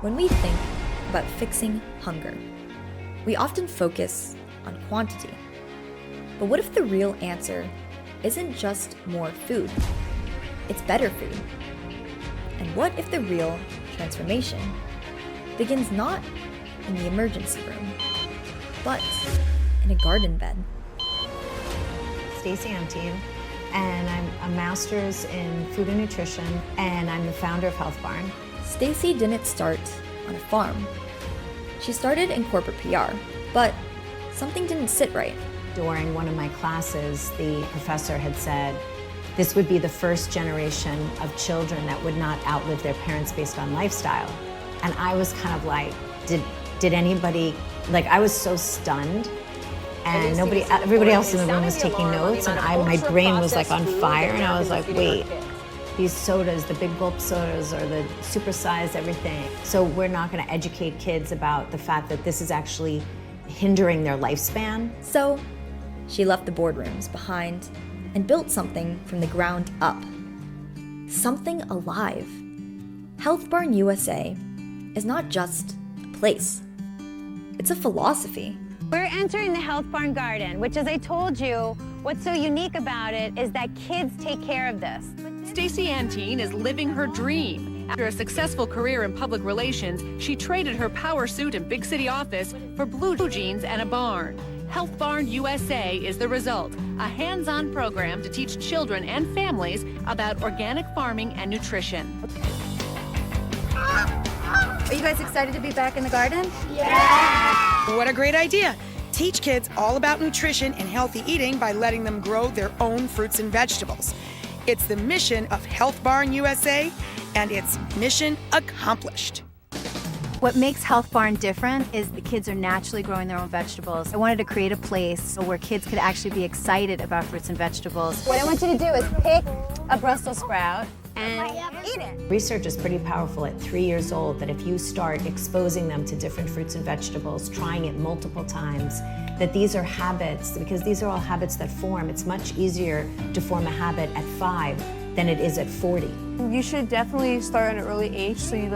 When we think about fixing hunger, we often focus on quantity. But what if the real answer isn't just more food? It's better food. And what if the real transformation begins not in the emergency room, but in a garden bed? Stacey Antine, and I'm a master's in food and nutrition, and I'm the founder of Health Barn. Stacey didn't start on a farm. She started in corporate PR, but something didn't sit right. During one of my classes, the professor had said, this would be the first generation of children that would not outlive their parents based on lifestyle. And I was kind of like, did anybody, like I was so stunned. And everybody else in the room was taking notes, and my brain was like on fire, and I was like, wait, these sodas, the big gulp sodas or the supersized everything. So we're not gonna educate kids about the fact that this is actually hindering their lifespan. So she left the boardrooms behind and built something from the ground up. Something alive. Health Barn USA is not just a place. It's a philosophy. We're entering the Health Barn Garden, which, as I told you, what's so unique about it is that kids take care of this. Stacey Antine is living her dream. After a successful career in public relations, she traded her power suit and big city office for blue jeans and a barn. Health Barn USA is the result, a hands-on program to teach children and families about organic farming and nutrition. Are you guys excited to be back in the garden? What a great idea. Teach kids all about nutrition and healthy eating by letting them grow their own fruits and vegetables. It's the mission of Health Barn USA, and it's mission accomplished. What makes Health Barn different is the kids are naturally growing their own vegetables. I wanted to create a place where kids could actually be excited about fruits and vegetables. What I want you to do is pick a Brussels sprout and eat it. Research is pretty powerful at 3 years old that if you start exposing them to different fruits and vegetables, trying it multiple times, that these are habits, because these are all habits that form. It's much easier to form a habit at 5 than it is at 40. You should definitely start at an early age so you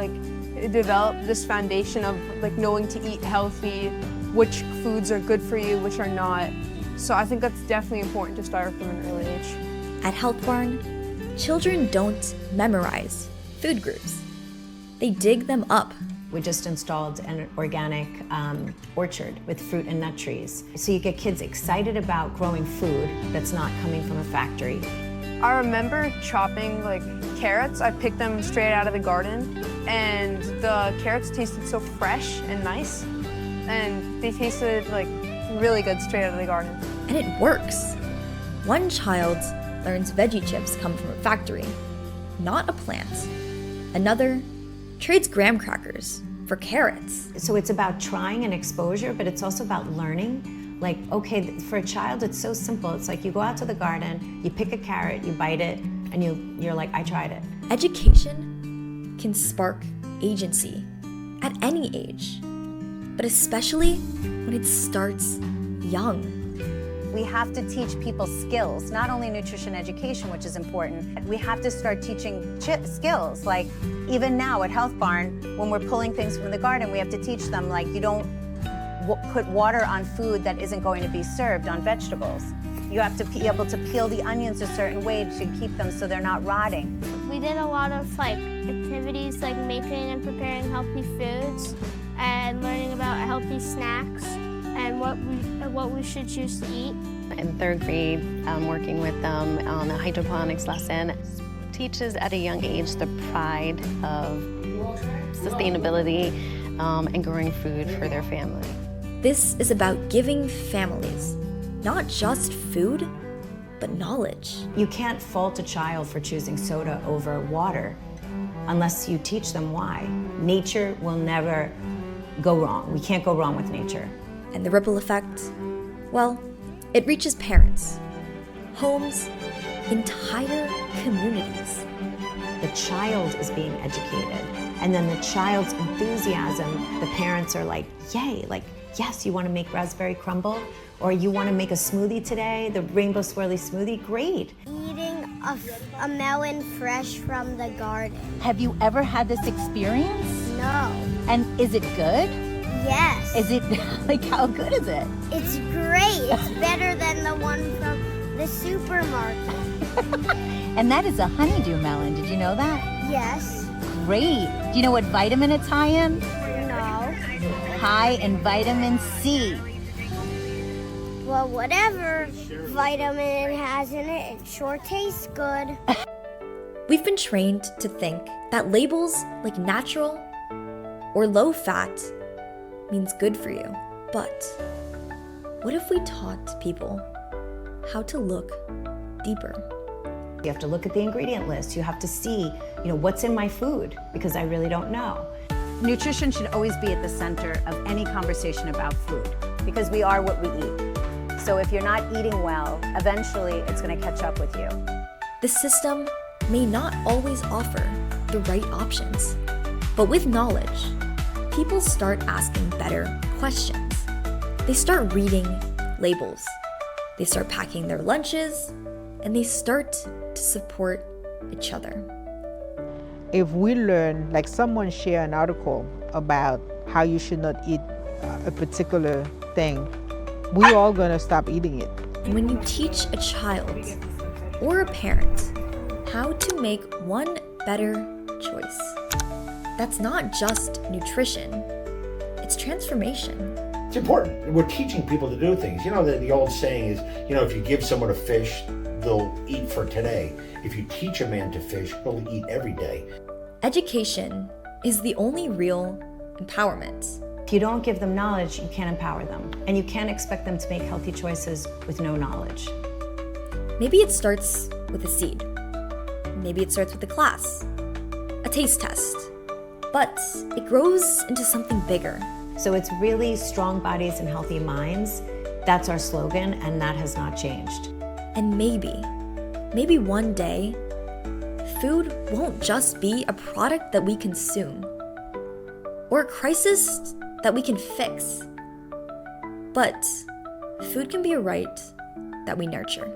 develop this foundation of knowing to eat healthy, which foods are good for you, which are not. So I think that's definitely important to start from an early age. At Health Barn, children don't memorize food groups. They dig them up. We just installed an organic orchard with fruit and nut trees. So you get kids excited about growing food that's not coming from a factory. I remember chopping carrots. I picked them straight out of the garden, and the carrots tasted so fresh and nice, and they tasted really good straight out of the garden. And it works. One child learns veggie chips come from a factory, not a plant. Another trades graham crackers for carrots. So it's about trying and exposure, but it's also about learning. Okay, for a child, it's so simple. It's like you go out to the garden, you pick a carrot, you bite it, and you're like, I tried it. Education can spark agency at any age, but especially when it starts young. We have to teach people skills, not only nutrition education, which is important. We have to start teaching skills. Even now at Health Barn, when we're pulling things from the garden, we have to teach them, you don't put water on food that isn't going to be served on vegetables. You have to be able to peel the onions a certain way to keep them so they're not rotting. We did a lot of activities making and preparing healthy foods and learning about healthy snacks and what we should choose to eat. In 3rd grade, working with them on a hydroponics lesson teaches at a young age the pride of sustainability and growing food for their family. This is about giving families not just food, but knowledge. You can't fault a child for choosing soda over water unless you teach them why. Nature will never go wrong. We can't go wrong with nature. And the ripple effect, well, it reaches parents, homes, entire communities. The child is being educated, and then the child's enthusiasm, the parents are like, yay, yes, you want to make raspberry crumble? Or you want to make a smoothie today, the rainbow swirly smoothie? Great. Eating a melon fresh from the garden. Have you ever had this experience? No. No. And is it good? Yes. Is it, like, how good is it? It's great. It's better than the one from the supermarket. And that is a honeydew melon. Did you know that? Yes. Great. Do you know what vitamin it's high in? No. High in vitamin C. Well, whatever vitamin it has in it, it sure tastes good. We've been trained to think that labels like natural or low fat means good for you. But what if we taught people how to look deeper? You have to look at the ingredient list. You have to see, what's in my food, because I really don't know. Nutrition should always be at the center of any conversation about food, because we are what we eat. So if you're not eating well, eventually it's going to catch up with you. The system may not always offer the right options, but with knowledge, people start asking better questions. They start reading labels. They start packing their lunches, and they start to support each other. If we learn, like someone share an article about how you should not eat a particular thing, we're all gonna stop eating it. When you teach a child or a parent how to make one better choice, that's not just nutrition, it's transformation. It's important. We're teaching people to do things. The old saying is, if you give someone a fish, they'll eat for today. If you teach a man to fish, he'll eat every day. Education is the only real empowerment. If you don't give them knowledge, you can't empower them. And you can't expect them to make healthy choices with no knowledge. Maybe it starts with a seed. Maybe it starts with a class, a taste test. But it grows into something bigger. So it's really strong bodies and healthy minds. That's our slogan, and that has not changed. And maybe one day, food won't just be a product that we consume or a crisis that we can fix, but food can be a right that we nurture.